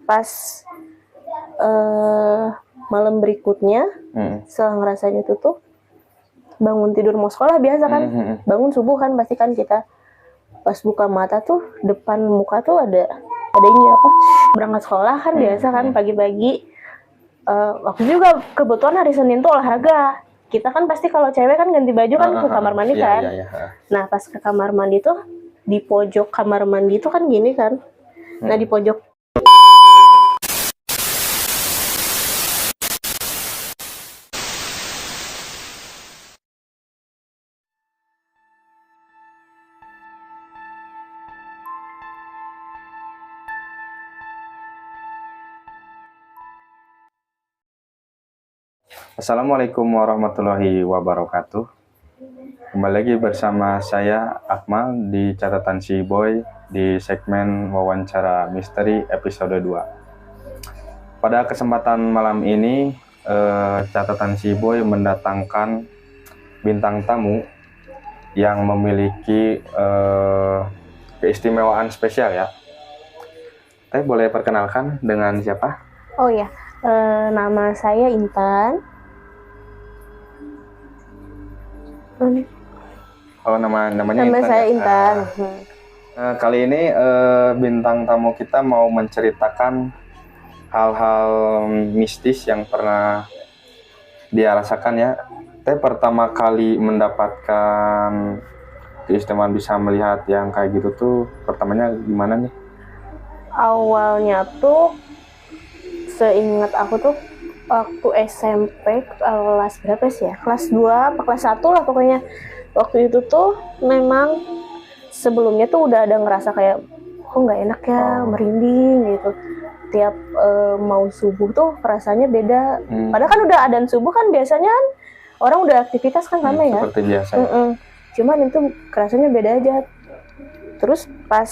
pas malam berikutnya setelah ngerasain itu tuh bangun tidur mau sekolah biasa kan, bangun subuh kan pasti kan kita pas buka mata tuh depan muka tuh ada ini apa, berangkat sekolah kan biasa kan pagi-pagi. Waktu juga kebetulan hari Senin tuh olahraga. Kita kan pasti kalau cewek kan ganti baju kan ke kamar mandi kan. Nah pas ke kamar mandi tuh di pojok kamar mandi tuh kan gini kan. Nah di pojok Assalamualaikum warahmatullahi wabarakatuh. Kembali lagi bersama saya Akmal di catatan si Boy di segmen wawancara misteri episode 2. Pada kesempatan malam ini catatan si Boy mendatangkan bintang tamu yang memiliki keistimewaan spesial ya. Teh boleh perkenalkan dengan siapa? Oh ya, nama saya Intan. Oh namanya Nama Intan saya ya? Intan. Kali ini bintang tamu kita mau menceritakan hal-hal mistis yang pernah dia rasakan ya. Teh pertama kali mendapatkan keistimewaan bisa melihat yang kayak gitu tuh pertamanya gimana nih? Awalnya tuh seingat aku tuh waktu SMP kelas berapa sih ya? Kelas 2 apa kelas 1 lah pokoknya. Waktu itu tuh memang sebelumnya tuh udah ada ngerasa kayak kok nggak enak ya, merinding gitu. Tiap mau subuh tuh rasanya beda. Padahal kan udah adzan subuh kan biasanya kan orang udah aktivitas kan ramai ya. Seperti biasa. Cuman itu rasanya beda aja. Terus pas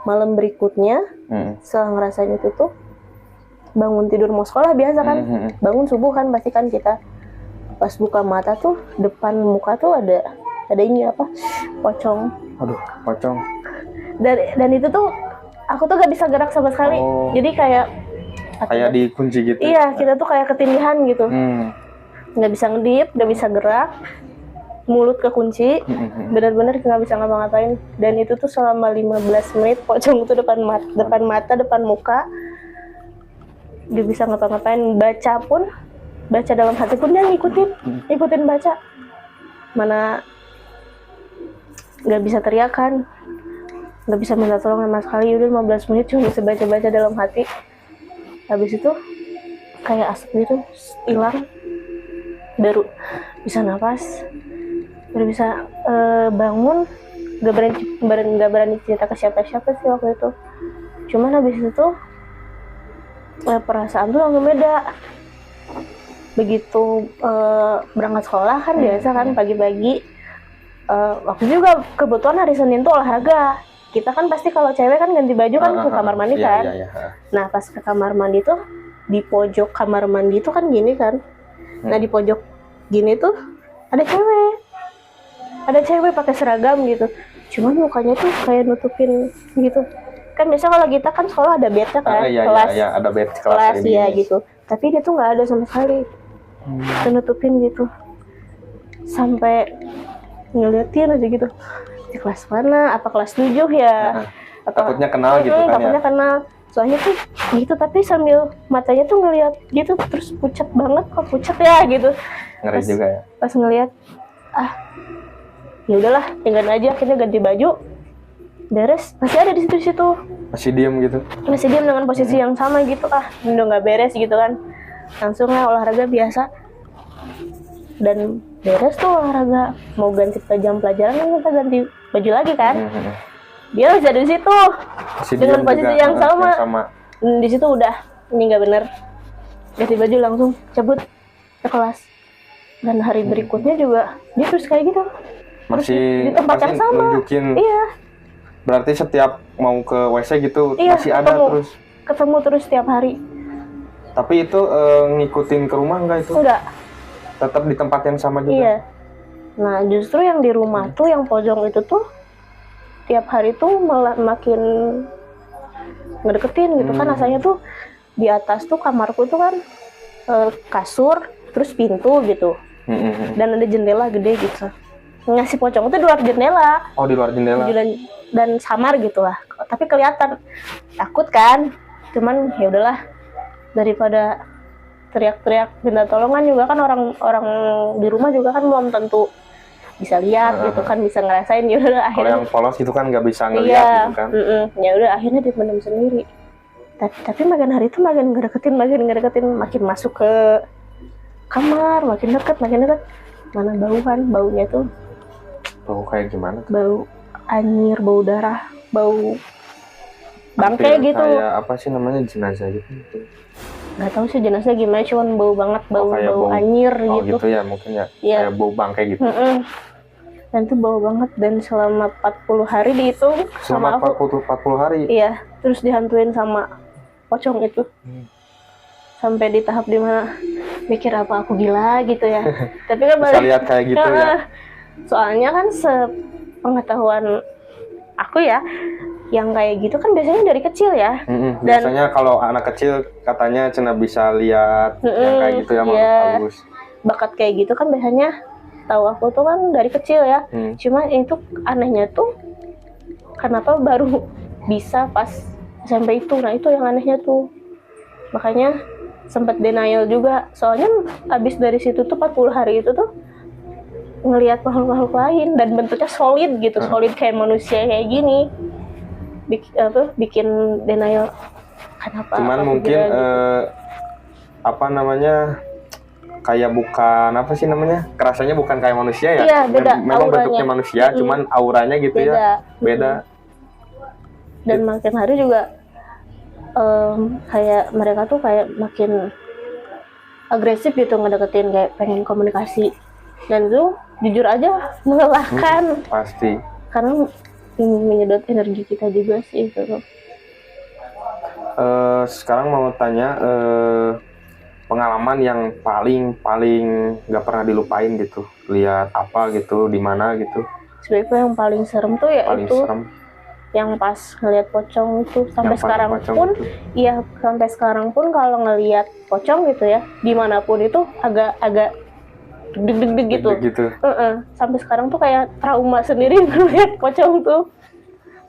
malam berikutnya setelah ngerasain itu tuh bangun tidur mau sekolah biasa kan, bangun subuh kan pasti kan kita pas buka mata tuh depan muka tuh ada ini apa, pocong. Aduh, pocong. Dan itu tuh aku tuh gak bisa gerak sama sekali. Jadi kayak dikunci gitu. Iya, kita tuh kayak ketindihan gitu. Nggak bisa ngedip, nggak bisa gerak, mulut kekunci, benar-benar nggak bisa ngapa-ngapain. Dan itu tuh selama 15 menit pocong itu depan mata, depan muka, nggak bisa ngapa-ngapain. Baca dalam hati pun dia ngikutin baca. Mana nggak bisa teriakan, nggak bisa minta tolong sama sekali. Udah 15 menit cuma bisa baca dalam hati. Habis itu kayak asap gitu hilang, baru bisa nafas, baru bisa bangun. Gak berani cerita ke siapa-siapa sih waktu itu. Cuman habis itu perasaan tuh langsung beda. Begitu berangkat sekolah kan biasa kan pagi-pagi. Waktu juga kebetulan hari Senin tuh olahraga. Kita kan pasti kalau cewek kan ganti baju kan ke kamar mandi kan. Nah pas ke kamar mandi tuh di pojok kamar mandi tuh kan gini kan. Nah di pojok gini tuh ada cewek pakai seragam gitu. Cuman mukanya tuh kayak nutupin gitu. Kan biasa kalau kita kan sekolah ada bednya kan, kelas ada bed kelas ya gitu. Tapi dia tuh nggak ada sama sekali, nutupin gitu. Sampai ngeliatin aja gitu. Di kelas mana? Apa kelas 7 ya? Takutnya kenal gitu kan takutnya kenal. Soalnya tuh gitu, tapi sambil matanya tuh ngeliat gitu, terus pucat banget, kok pucat ya gitu. Ngeri juga ya. Pas ngeliat, ya udahlah, tinggal aja, akhirnya ganti baju. Beres, masih ada di situ. Masih diem gitu. Masih diem dengan posisi yang sama gitu, udah nggak beres gitu kan. Langsung lah olahraga biasa. Dan beres tuh olahraga, mau ganti jam pelajaran kan kita ganti baju lagi kan. Dia masih ada di situ dengan posisi juga, yang sama. Di situ udah ini nggak bener, ganti baju langsung cabut ke kelas. Dan hari berikutnya juga dia terus kayak gitu, masih di tempat yang sama. Nunjukin. Iya. Berarti setiap mau ke WC gitu masih ada ketemu terus setiap hari. Tapi itu ngikutin ke rumah enggak itu? Enggak. Tetap di tempat yang sama juga. Iya. Nah justru yang di rumah tuh yang pojok itu tuh tiap hari tuh malah makin ngedeketin gitu kan. Rasanya tuh di atas tuh kamarku tuh kan kasur terus pintu gitu, dan ada jendela gede gitu. Ngasih pocong itu di luar jendela. Oh, di luar jendela. Dan samar gitu lah, tapi kelihatan. Takut kan, cuman ya udahlah, daripada teriak-teriak minta tolongan juga kan, orang di rumah juga kan belum tentu bisa lihat gitu kan, bisa ngerasain. Ya udah Kalau akhirnya yang polos itu kan nggak bisa ngeliat gitu kan. Ya udah akhirnya dipendam sendiri. Tapi makin hari itu makin ngedeketin, makin masuk ke kamar, makin deket. Mana baunya tuh Bau kayak gimana tuh? bau anyir, bau darah, bau bangkai gitu. Kayak apa sih namanya, jenazah gitu? Nggak tahu sih jenazah gimana, cuman bau banget, bau anyir gitu. Gitu ya mungkin ya. Kayak bau bangkai gitu. Dan itu bau banget, dan selama 40 hari dihitung sama aku. 40 hari? Iya, terus dihantuin sama pocong itu. Sampai di tahap dimana mikir apa aku gila gitu ya. Tapi kan bisa lihat kayak gitu ya. Soalnya kan sepengetahuan aku ya, yang kayak gitu kan biasanya dari kecil ya. Biasanya kalau anak kecil katanya cina bisa lihat yang kayak gitu ya, halus. Bakat kayak gitu kan biasanya, tahu aku tuh kan dari kecil ya. Cuma itu anehnya tuh kenapa baru bisa pas SMP itu. Nah itu yang anehnya tuh, makanya sempat denial juga. Soalnya abis dari situ tuh 40 hari itu tuh ngelihat makhluk-makhluk lain dan bentuknya solid gitu, solid kayak manusia kayak gini. Bikin denial. Kenapa? Cuman mungkin gitu. Apa namanya, kayak bukan apa sih namanya, kerasanya bukan kayak manusia ya. Iya, beda. Memang auranya bentuknya manusia, cuman auranya gitu beda. Dan makin hari juga kayak mereka tuh kayak makin agresif gitu ngedeketin, kayak pengen komunikasi. Dan itu jujur aja melelahkan. Pasti. Karena menyedot energi kita juga sih gitu. Sekarang mau tanya pengalaman yang paling nggak pernah dilupain gitu, lihat apa gitu, di mana gitu. Sebenarnya yang paling serem tuh ya itu yang pas ngelihat pocong itu. Sampai sekarang pun itu. Iya, sampai sekarang pun kalau ngelihat pocong gitu ya, dimanapun itu agak deg-deg gitu. Sampai sekarang tuh kayak trauma sendiri ngelihat pocong tuh.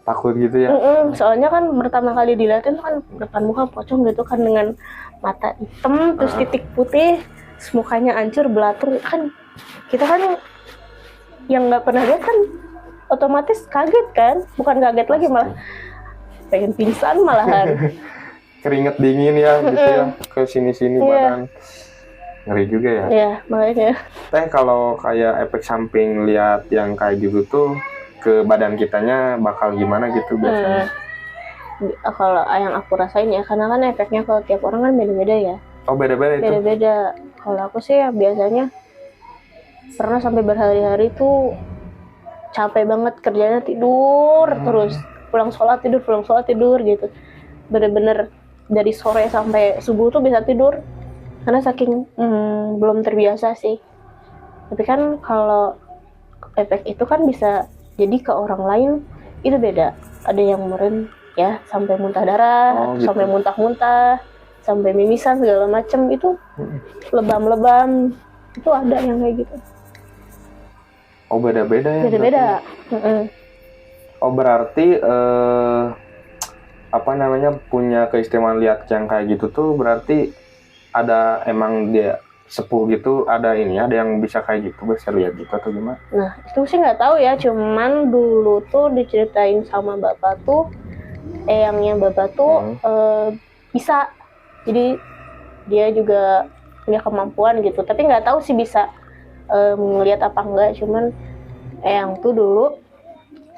Takut gitu ya. Soalnya kan pertama kali dilihatin kan depan muka pocong gitu kan, dengan mata hitam terus titik putih, mukanya hancur belatung kan. Kita kan yang nggak pernah lihat kan otomatis kaget kan, bukan kaget lagi, malah pengen pingsan malahan. Keringet dingin ya gitu ya, ke sini-sini badan. Ngeri juga ya. Iya, makanya. Kalau kayak efek samping lihat yang kayak gitu tuh ke badan kitanya bakal gimana gitu biasanya? Kalau yang aku rasain ya, karena kan efeknya kalau tiap orang kan beda-beda ya. Oh, beda-beda itu? Beda-beda. Kalau aku sih ya biasanya pernah sampai berhari-hari tuh capek banget kerjanya, tidur terus, pulang sholat tidur gitu. Bener-bener dari sore sampai subuh tuh bisa tidur karena saking belum terbiasa sih. Tapi kan kalau efek itu kan bisa jadi ke orang lain itu beda. Ada yang meren ya sampai muntah darah, gitu. Sampai muntah-muntah, sampai mimisan segala macam, itu lebam-lebam, itu ada yang kayak gitu. Oh, beda-beda ya? Beda-beda. Oh, berarti apa namanya, punya keistimewaan lihat yang kayak gitu tuh berarti ada emang dia sepuh gitu, ada yang bisa kayak gitu, bisa lihat gitu atau gimana? Nah, itu sih nggak tahu ya, cuman dulu tuh diceritain sama bapak tuh, eyangnya bapak tuh bisa, jadi dia juga punya kemampuan gitu, tapi nggak tahu sih bisa ngelihat apa enggak. Cuman eyang tuh dulu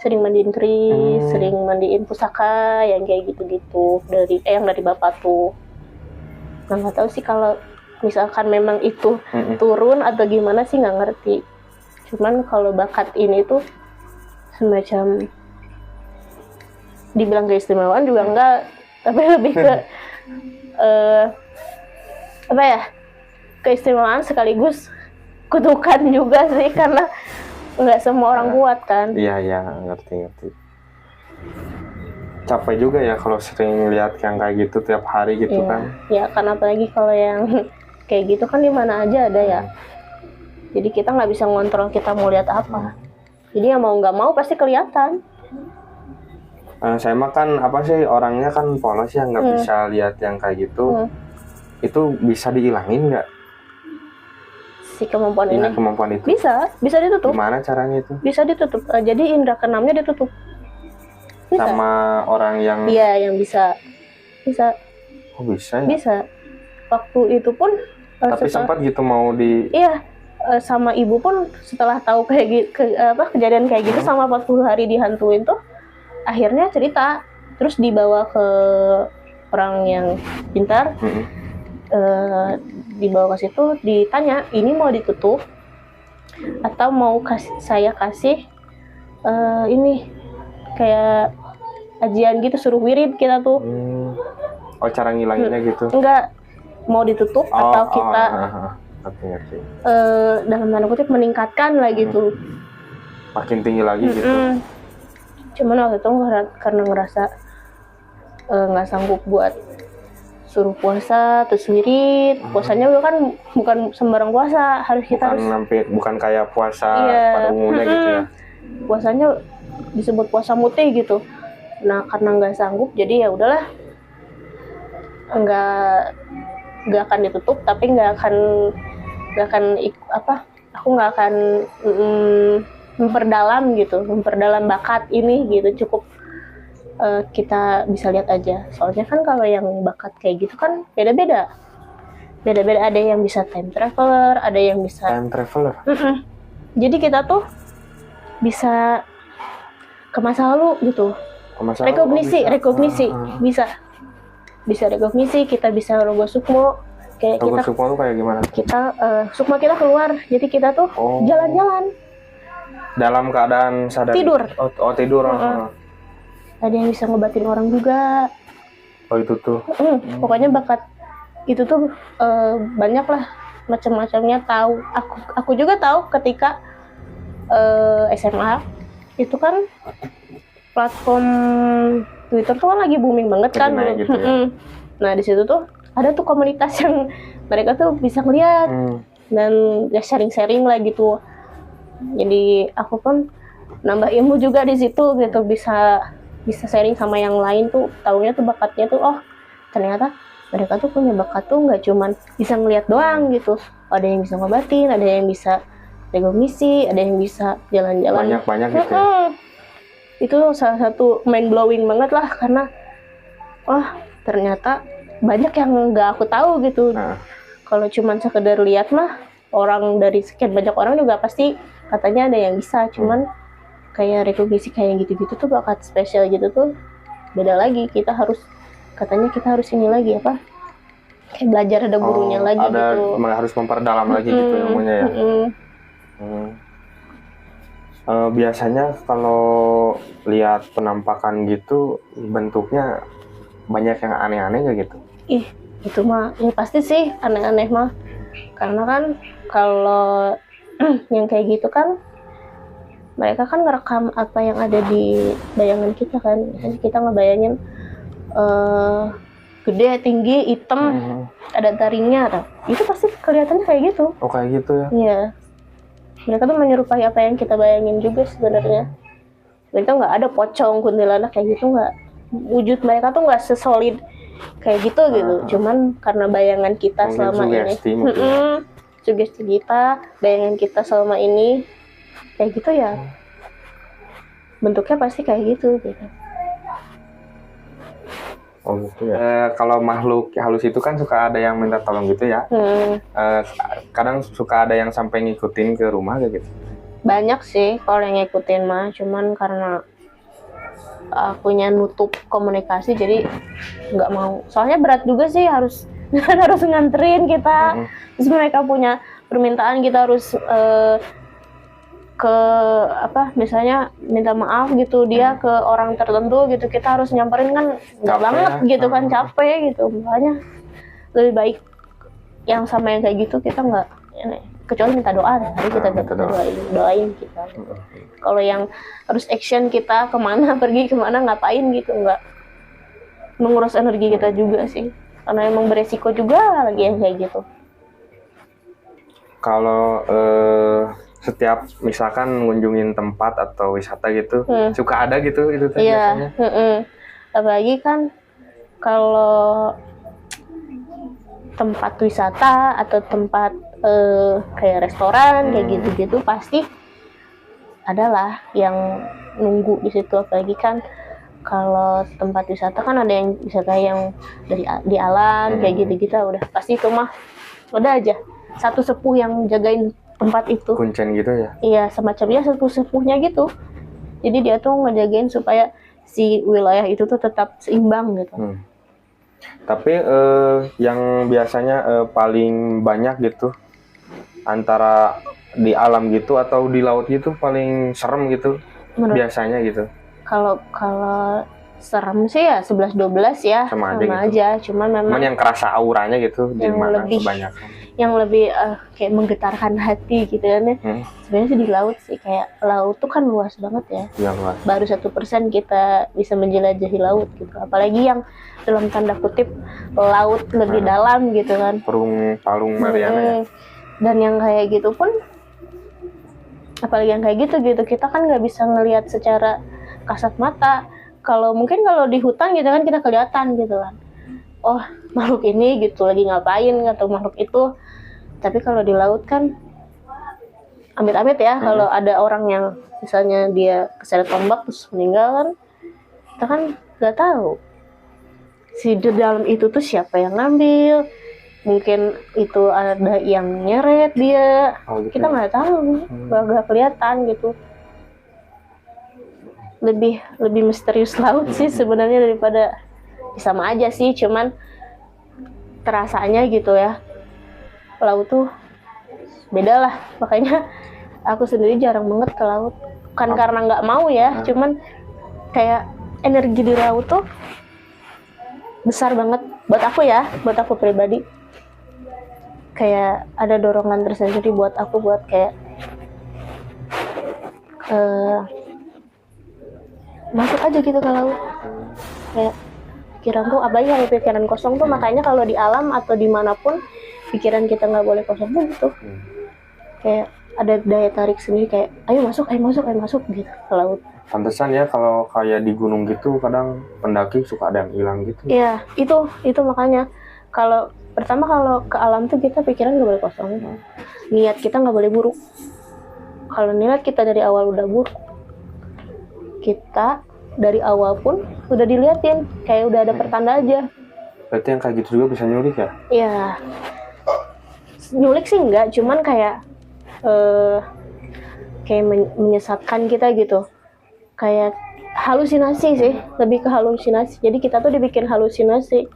sering mandiin keris, sering mandiin pusaka yang kayak gitu-gitu dari eyang dari bapak tuh. Nah, nggak tahu sih kalau misalkan memang itu turun atau gimana sih, nggak ngerti. Cuman kalau bakat ini tuh semacam dibilang keistimewaan juga enggak, tapi lebih ke apa ya, keistimewaan sekaligus kutukan juga sih, karena nggak semua orang kuat kan. Iya, ngerti. capek juga ya kalau sering lihat yang kayak gitu tiap hari gitu Iya. kan. Ya kan apalagi kalau yang kayak gitu kan di mana aja ada ya. Jadi kita nggak bisa ngontrol kita mau lihat apa. Jadi ya mau nggak mau pasti kelihatan. Saya mah kan apa sih orangnya kan polos ya, nggak bisa lihat yang kayak gitu. Itu bisa dihilangin nggak Si kemampuan ini kemampuan itu? bisa ditutup. Gimana caranya itu? Bisa ditutup. Jadi indera keenamnya ditutup. Bisa. Sama orang yang Iya, yang bisa. oh bisa ya? Bisa. Waktu itu pun Tapi sempat gitu mau di iya, sama ibu pun setelah tahu kayak kejadian kayak gitu sama 40 hari dihantuin tuh akhirnya cerita, terus dibawa ke orang yang pintar. Dibawa ke situ, ditanya ini mau ditutup atau mau saya kasih ini kayak ajian gitu, suruh wirid kita tuh. Oh, cara ngilanginnya gitu? Enggak, mau ditutup atau kita ngerti. dalam tanda kutip meningkatkan lah gitu, makin tinggi lagi gitu. Cuman waktu itu karena ngerasa nggak sanggup buat suruh puasa terus wirid. Puasanya kan bukan sembarang puasa, bukan kayak puasa pada umumnya gitu ya. Puasanya disebut puasa mutih gitu. Nah karena nggak sanggup jadi ya udahlah, nggak akan ditutup, tapi aku nggak akan memperdalam bakat ini gitu. Cukup kita bisa lihat aja. Soalnya kan kalau yang bakat kayak gitu kan beda-beda. Ada yang bisa time traveler, ada yang bisa time traveler. Jadi kita tuh bisa ke masa lalu gitu. Rekognisi bisa rekognisi. Kita bisa rogo sukmo. Kayak rogo sukmo tuh kayak gimana? Kita sukma kita keluar. Jadi kita tuh jalan-jalan dalam keadaan sadar. Tidur. Tidur. Ada yang bisa ngobatin orang juga. Oh itu tuh. Pokoknya bakat itu tuh banyak lah macam-macamnya. Tahu. Aku juga tahu ketika SMA itu kan platform Twitter tuh kan lagi booming banget kan. Gitu ya. Nah di situ tuh ada tuh komunitas yang mereka tuh bisa ngeliat dan ya sharing-sharing lah gitu. Jadi aku pun nambah ilmu juga di situ gitu, bisa sharing sama yang lain tuh, taunya tuh bakatnya tuh ternyata mereka tuh punya bakat tuh nggak cuman bisa ngeliat doang gitu. Ada yang bisa ngobatin, ada yang bisa rekognisi, ada yang bisa jalan-jalan. Banyak gitu ya. Itu salah satu mind blowing banget lah, karena ternyata banyak yang nggak aku tahu gitu. Kalau cuman sekedar lihat mah, orang dari sekian banyak orang juga pasti katanya ada yang bisa. Cuman kayak rekognisi kayak gitu-gitu tuh bakat spesial gitu tuh beda lagi. Kita harus ini lagi kayak belajar, ada gurunya lagi gitu. Harus memperdalam lagi gitu ilmunya ya. Biasanya kalau lihat penampakan gitu bentuknya banyak yang aneh-aneh nggak gitu? Itu mah ya pasti sih aneh-aneh mah, karena kan kalau yang kayak gitu kan mereka kan ngerekam apa yang ada di bayangan kita kan. Kita ngebayangin gede, tinggi, hitam, ada taringnya, itu pasti kelihatannya kayak gitu. Oh kayak gitu ya? Iya. Mereka tuh menyerupai apa yang kita bayangin juga sebenarnya. Mereka nggak ada pocong, kuntilanak kayak gitu, nggak. Wujud mereka tuh nggak sesolid kayak gitu gitu. Cuman karena bayangan kita mungkin selama sugesti, ini, sugesti kita, bayangan kita selama ini kayak gitu ya, bentuknya pasti kayak gitu. Oh gitu ya. Kalau makhluk halus itu kan suka ada yang minta tolong gitu ya. Kadang suka ada yang sampai ngikutin ke rumah kayak gitu. Banyak sih kalau yang ngikutin mah, cuman karena akunya nutup komunikasi jadi nggak mau. Soalnya berat juga sih, harus nganterin kita. Terus mereka punya permintaan, kita harus misalnya minta maaf gitu, dia ke orang tertentu gitu, kita harus nyamperin kan nggak banget gitu kan, capek gitu. Makanya lebih baik yang sama yang kayak gitu kita nggak, kecuali minta doa, hari kita doain kita. Kalau yang harus action kita kemana pergi kemana ngapain gitu, nggak menguras energi kita juga sih, karena emang beresiko juga lagi yang kayak gitu. Kalau setiap misalkan ngunjungin tempat atau wisata gitu, suka ada gitu itu teh biasanya. Apalagi kan kalau tempat wisata atau tempat kayak restoran kayak gitu-gitu pasti adalah yang nunggu di situ. Apalagi kan kalau tempat wisata kan ada yang wisata yang dari di alam kayak gitu-gitu, udah pasti itu mah udah aja satu sepuh yang jagain tempat itu. Kuncen gitu ya? Iya, semacamnya satu sepuhnya gitu. Jadi dia tuh ngejagain supaya si wilayah itu tuh tetap seimbang gitu. Tapi yang biasanya paling banyak gitu antara di alam gitu atau di laut gitu paling serem gitu biasanya gitu. Kalau serem sih ya 11-12 ya, sama aja. Cuman memang yang kerasa auranya gitu di mana kebanyakan. Yang lebih kayak menggetarkan hati gitu kan ya. Sebenarnya sih di laut sih, kayak laut tuh kan luas banget ya. Iya, luas. Baru 1% kita bisa menjelajahi laut gitu. Apalagi yang dalam tanda kutip laut lebih dalam gitu kan. Palung Mariana ya. Dan yang kayak gitu pun, apalagi yang kayak gitu kita kan nggak bisa ngelihat secara kasat mata. Mungkin kalau di hutan gitu kan kita kelihatan gitu kan, oh makhluk ini gitu lagi ngapain atau makhluk itu. Tapi kalau di laut kan amit-amit ya, kalau ada orang yang misalnya dia keseret ombak terus meninggal kan, kita kan nggak tahu si di dalam itu tuh siapa yang ngambil. Mungkin itu ada yang nyeret dia, gitu. Kita nggak tahu, nggak kelihatan gitu. Lebih misterius laut sih sebenarnya daripada, sama aja sih, cuman terasanya gitu ya, laut tuh beda lah. Makanya aku sendiri jarang banget ke laut, kan karena nggak mau ya, cuman kayak energi di laut tuh besar banget buat aku pribadi. Kayak ada dorongan tersendiri buat aku buat kayak masuk aja gitu ke laut. Kayak pikiran tuh pikiran kosong tuh. Makanya kalau di alam atau dimanapun pikiran kita nggak boleh kosong tuh gitu. Kayak ada daya tarik sendiri, kayak ayo masuk gitu ke laut. Pantesan ya kalau kayak di gunung gitu kadang pendaki suka ada yang hilang gitu. Iya, itu makanya kalau ke alam tuh kita pikiran nggak boleh kosong. Niat kita nggak boleh buruk. Kalau niat kita dari awal udah buruk, kita dari awal pun udah diliatin, kayak udah ada pertanda aja. Berarti yang kayak gitu juga bisa nyulik ya? Iya, nyulik sih enggak, cuman kayak menyesatkan kita gitu. Kayak halusinasi sih, lebih ke halusinasi. Jadi kita tuh dibikin halusinasi.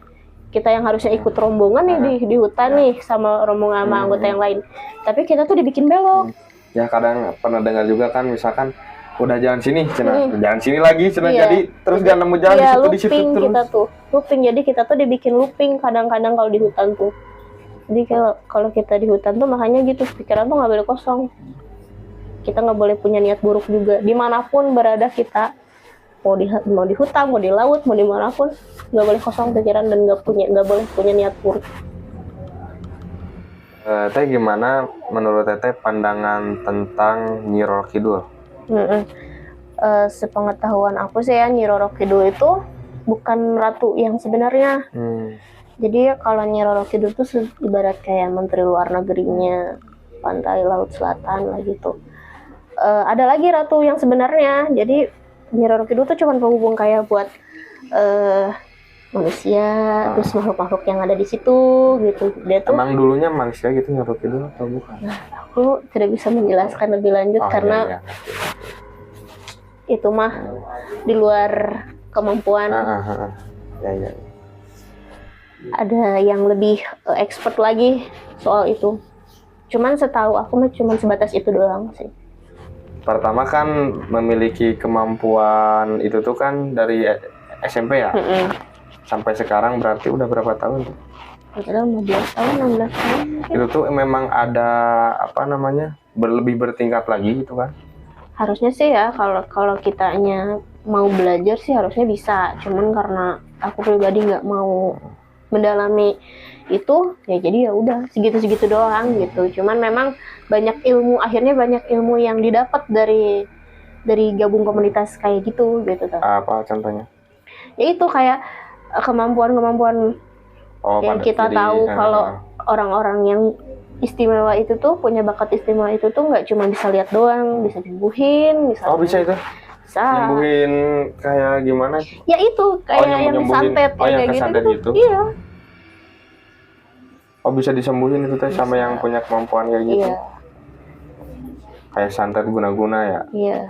Kita yang harusnya ikut rombongan nih di hutan nih sama rombongan sama anggota yang lain, tapi kita tuh dibikin belok. Ya kadang pernah dengar juga kan, misalkan udah jalan sini, jalan sini lagi, jadi terus gak nemu jalan di situ terus. Kita tuh looping, jadi kita tuh dibikin looping kadang-kadang kalau di hutan tuh. Jadi kalau kita di hutan tuh makanya gitu, pikiran tuh nggak boleh kosong. Kita nggak boleh punya niat buruk juga, dimanapun berada kita. Mau di hutan, mau di laut, mau dimanapun, nggak boleh kosong pikiran dan nggak boleh punya niat buruk. Teh gimana menurut Teteh pandangan tentang Nyi Roro Kidul? Sepengetahuan aku sih ya, Nyi Roro Kidul itu bukan ratu yang sebenarnya. Jadi kalau Nyi Roro Kidul itu ibarat kayak menteri luar negerinya pantai laut selatan lah gitu. Ada lagi ratu yang sebenarnya. Jadi Nyi Roro Kidul tuh cuma penghubung kayak buat manusia, terus makhluk-makhluk yang ada di situ gitu. Dia tuh emang dulunya manusia gitu Nyi Roro Kidul atau bukan? Nah, aku tidak bisa menjelaskan lebih lanjut karena itu mah di luar kemampuan. Ya. Ada yang lebih expert lagi soal itu. Cuman setahu aku mah cuma sebatas itu doang sih. Pertama kan memiliki kemampuan itu tuh kan dari SMP ya? Sampai sekarang berarti udah berapa tahun tuh? Udah 15 tahun, 16 tahun. Itu tuh memang ada lebih bertingkat lagi gitu kan? Harusnya sih ya, kalau kitanya mau belajar sih harusnya bisa. Cuman karena aku pribadi nggak mau mendalami itu, ya jadi ya udah segitu-segitu doang gitu. Cuman memang akhirnya banyak ilmu yang didapat dari gabung komunitas kayak gitu tuh. Apa contohnya? Ya itu kayak kemampuan-kemampuan yang kita tahu kalau orang-orang yang istimewa itu tuh punya bakat istimewa itu tuh nggak cuma bisa lihat doang, bisa nyembuhin, misalnya. Bisa itu? Bisa. Nyembuhin kayak gimana? Ya itu kayak yang disantet, yang kayak kesantet gitu. Iya. Bisa disembuhin itu teh sama yang punya kemampuan kayak gitu. Iya. Kayak santet guna-guna ya. Iya.